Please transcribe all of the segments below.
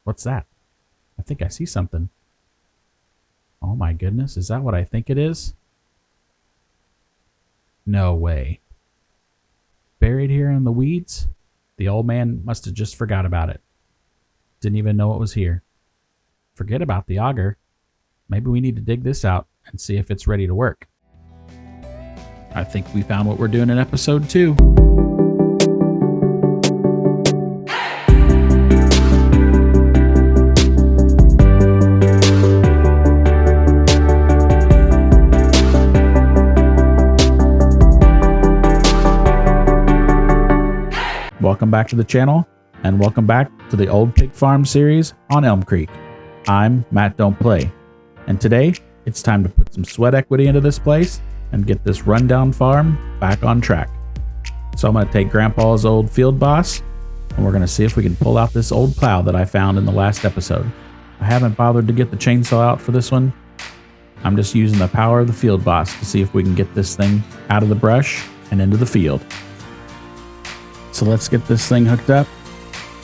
What's that? I think I see something. Oh my goodness, is that what I think it is? No way. Buried here in the weeds? The old man must have just forgot about it. Didn't even know it was here. Forget about the auger. Maybe we need to dig this out and see if it's ready to work. I think we found what we're doing in episode 2. Welcome back to the channel, and welcome back to the Old Pig Farm series on Elmcreek. I'm Matt Don't Play, and today it's time to put some sweat equity into this place and get this rundown farm back on track. So I'm going to take Grandpa's old field boss, and we're going to see if we can pull out this old plow that I found in the last episode. I haven't bothered to get the chainsaw out for this one. I'm just using the power of the field boss to see if we can get this thing out of the brush and into the field. So let's get this thing hooked up.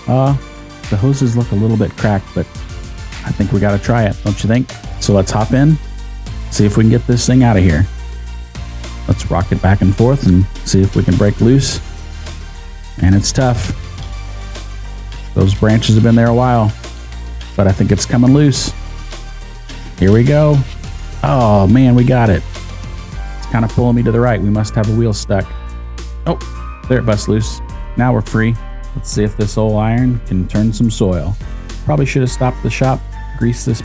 The hoses look a little bit cracked, but I think we got to try it, don't you think? So let's hop in, see if we can get this thing out of here. Let's rock it back and forth and see if we can break loose. And it's tough. Those branches have been there a while, but I think it's coming loose. Here we go. Oh man, we got it. It's kind of pulling me to the right. We must have a wheel stuck. Oh, there it busts loose. Now we're free. Let's see if this old iron can turn some soil. Probably should have stopped the shop, greased this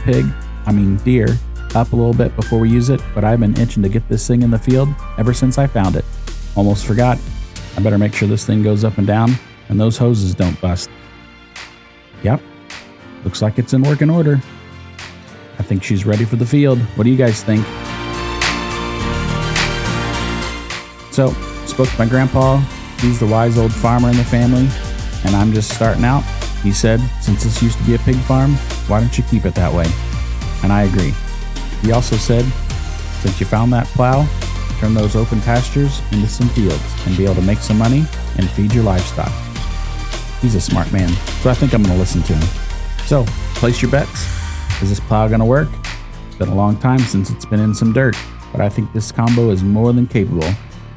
deer, up a little bit before we use it, but I've been itching to get this thing in the field ever since I found it. Almost forgot. I better make sure this thing goes up and down and those hoses don't bust. Yep, looks like it's in working order. I think she's ready for the field. What do you guys think? So, spoke to my grandpa. He's the wise old farmer in the family, and I'm just starting out. He said, since this used to be a pig farm, why don't you keep it that way? And I agree. He also said, since you found that plow, turn those open pastures into some fields and be able to make some money and feed your livestock. He's a smart man, so I think I'm going to listen to him. So, place your bets. Is this plow going to work? It's been a long time since it's been in some dirt, but I think this combo is more than capable.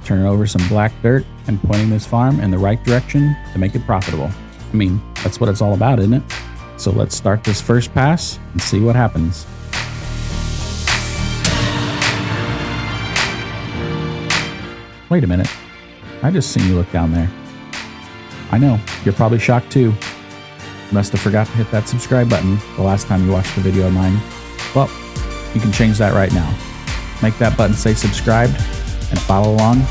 Turning over some black dirt and pointing this farm in the right direction to make it profitable. I mean, that's what it's all about, isn't it? So let's start this first pass and see what happens. Wait a minute. I just seen you look down there. I know, you're probably shocked too. You must have forgot to hit that subscribe button the last time you watched a video of mine. Well, you can change that right now. Make that button say subscribed and follow along.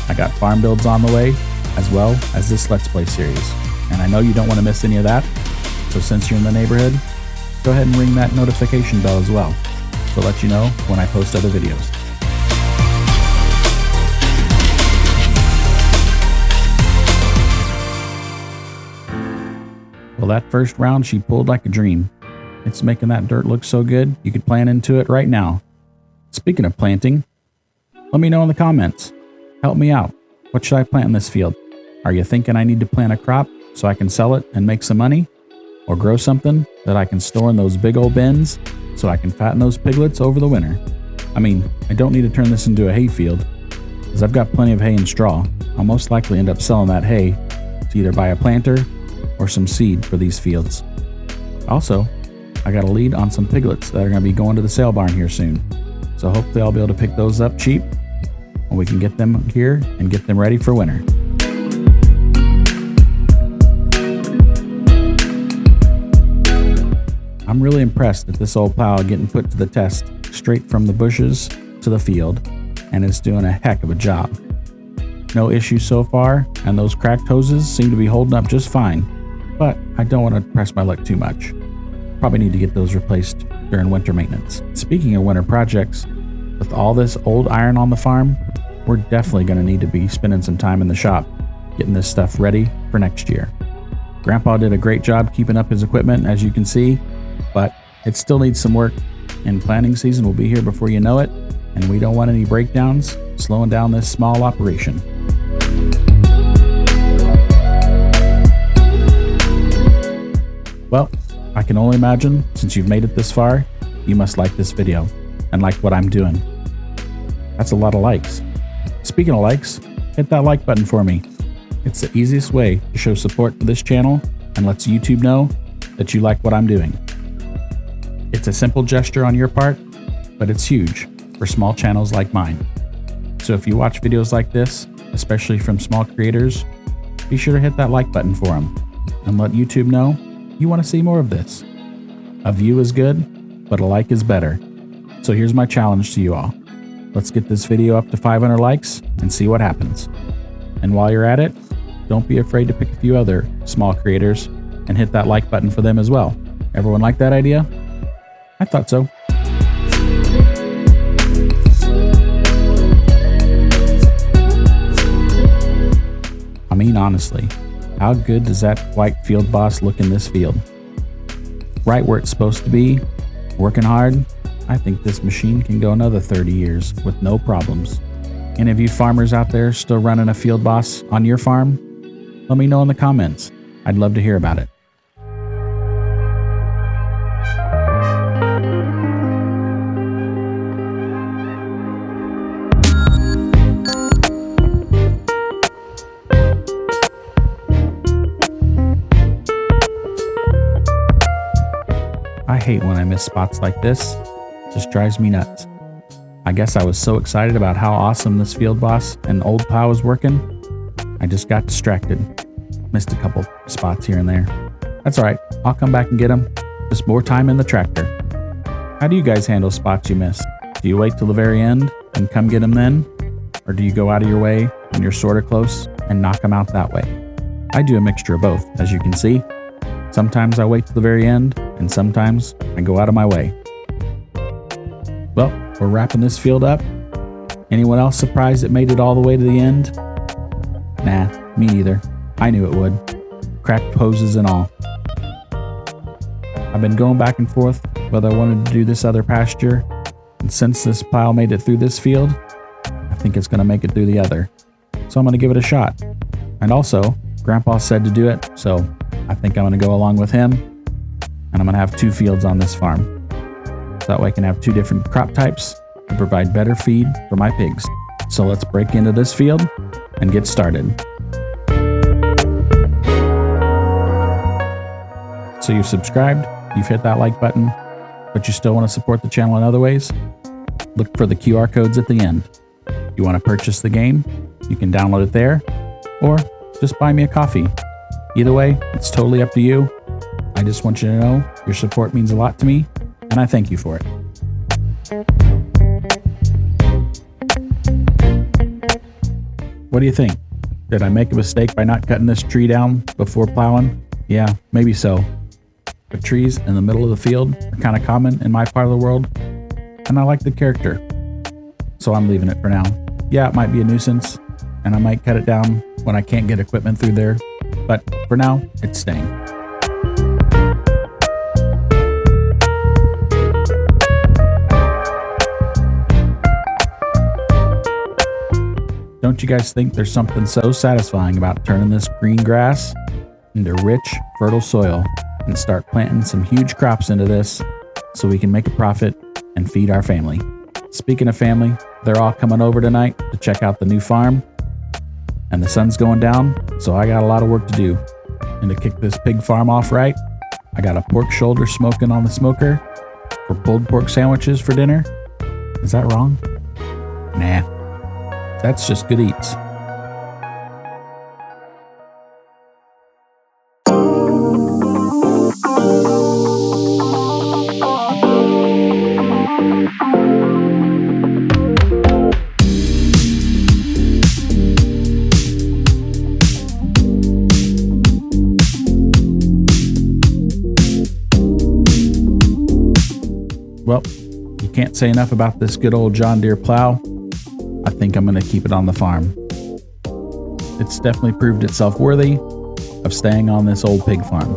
I got farm builds on the way, as well as this Let's Play series. And I know you don't want to miss any of that, so since you're in the neighborhood, go ahead and ring that notification bell as well, to let you know when I post other videos. Well, that first round she pulled like a dream. It's making that dirt look so good, you could plant into it right now. Speaking of planting, let me know in the comments. Help me out. What should I plant in this field? Are you thinking I need to plant a crop so I can sell it and make some money? Or grow something that I can store in those big old bins so I can fatten those piglets over the winter? I mean, I don't need to turn this into a hay field, because I've got plenty of hay and straw. I'll most likely end up selling that hay to either buy a planter or some seed for these fields. Also, I got a lead on some piglets that are going to be going to the sale barn here soon. So hopefully I'll be able to pick those up cheap and we can get them here and get them ready for winter. I'm really impressed at this old plow getting put to the test straight from the bushes to the field, and it's doing a heck of a job. No issues so far, and those cracked hoses seem to be holding up just fine, but I don't want to press my luck too much. Probably need to get those replaced during winter maintenance. Speaking of winter projects, with all this old iron on the farm, we're definitely going to need to be spending some time in the shop getting this stuff ready for next year. Grandpa did a great job keeping up his equipment, as you can see, but it still needs some work, and planting season will be here before you know it, and we don't want any breakdowns slowing down this small operation. Well, I can only imagine, since you've made it this far, you must like this video and like what I'm doing. That's a lot of likes. Speaking of likes, hit that like button for me. It's the easiest way to show support for this channel and lets YouTube know that you like what I'm doing. It's a simple gesture on your part, but it's huge for small channels like mine. So if you watch videos like this, especially from small creators, be sure to hit that like button for them and let YouTube know you want to see more of this. A view is good, but a like is better. So here's my challenge to you all. Let's get this video up to 500 likes and see what happens. And while you're at it, don't be afraid to pick a few other small creators and hit that like button for them as well. Everyone like that idea? I thought so. I mean, honestly, how good does that white field boss look in this field? Right where it's supposed to be, working hard. I think this machine can go another 30 years with no problems. Any of you farmers out there still running a field boss on your farm? Let me know in the comments. I'd love to hear about it. I hate when I miss spots like this. It just drives me nuts. I guess I was so excited about how awesome this field boss and old plow was working, I just got distracted. Missed a couple spots here and there. That's alright, I'll come back and get them. Just more time in the tractor. How do you guys handle spots you miss? Do you wait till the very end and come get them then? Or do you go out of your way when you're sort of close and knock them out that way? I do a mixture of both, as you can see. Sometimes I wait till the very end, and sometimes I go out of my way. Well, we're wrapping this field up. Anyone else surprised it made it all the way to the end? Nah, me neither. I knew it would. Cracked hoses and all. I've been going back and forth whether I wanted to do this other pasture, and since this plow made it through this field, I think it's going to make it through the other. So I'm going to give it a shot. And also, Grandpa said to do it, so I think I'm going to go along with him, and I'm going to have 2 fields on this farm. So that way I can have 2 different crop types and provide better feed for my pigs. So let's break into this field and get started. So you've subscribed, you've hit that like button, but you still want to support the channel in other ways? Look for the QR codes at the end. You want to purchase the game? You can download it there, or just buy me a coffee. Either way, it's totally up to you. I just want you to know your support means a lot to me, and I thank you for it. What do you think? Did I make a mistake by not cutting this tree down before plowing? Yeah, maybe so. But trees in the middle of the field are kind of common in my part of the world, and I like the character. So I'm leaving it for now. Yeah, it might be a nuisance, and I might cut it down when I can't get equipment through there, but for now, it's staying. Don't you guys think there's something so satisfying about turning this green grass into rich, fertile soil and start planting some huge crops into this so we can make a profit and feed our family? Speaking of family, they're all coming over tonight to check out the new farm, and the sun's going down, so I got a lot of work to do. And to kick this pig farm off right, I got a pork shoulder smoking on the smoker for pulled pork sandwiches for dinner. Is that wrong? Nah. That's just good eats. Well, you can't say enough about this good old John Deere plow. I think I'm going to keep it on the farm. It's definitely proved itself worthy of staying on this old pig farm.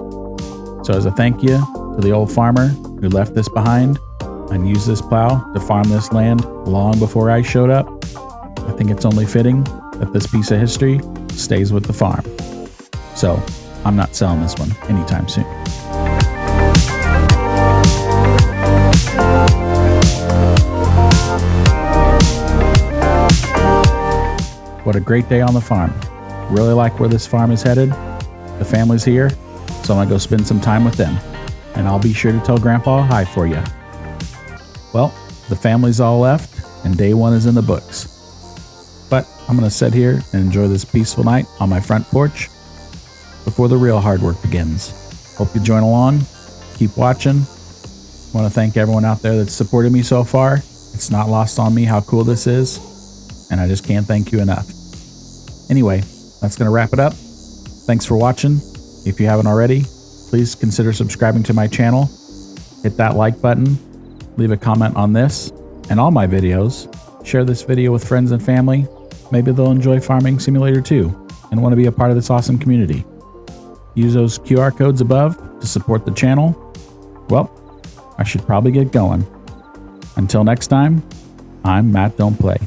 So as a thank you to the old farmer who left this behind and used this plow to farm this land long before I showed up, I think it's only fitting that this piece of history stays with the farm. So I'm not selling this one anytime soon. what a great day on the farm. Really like where this farm is headed. The family's here, so I'm gonna go spend some time with them. And I'll be sure to tell Grandpa hi for you. Well, the family's all left, and day one is in the books. But I'm gonna sit here and enjoy this peaceful night on my front porch before the real hard work begins. Hope you join along. Keep watching. I want to thank everyone out there that's supported me so far. It's not lost on me how cool this is, and I just can't thank you enough. Anyway, that's going to wrap it up. Thanks for watching. If you haven't already, please consider subscribing to my channel. Hit that like button. Leave a comment on this and all my videos. Share this video with friends and family. Maybe they'll enjoy Farming Simulator too and want to be a part of this awesome community. Use those QR codes above to support the channel. Well, I should probably get going. Until next time, I'm Matt Don't Play.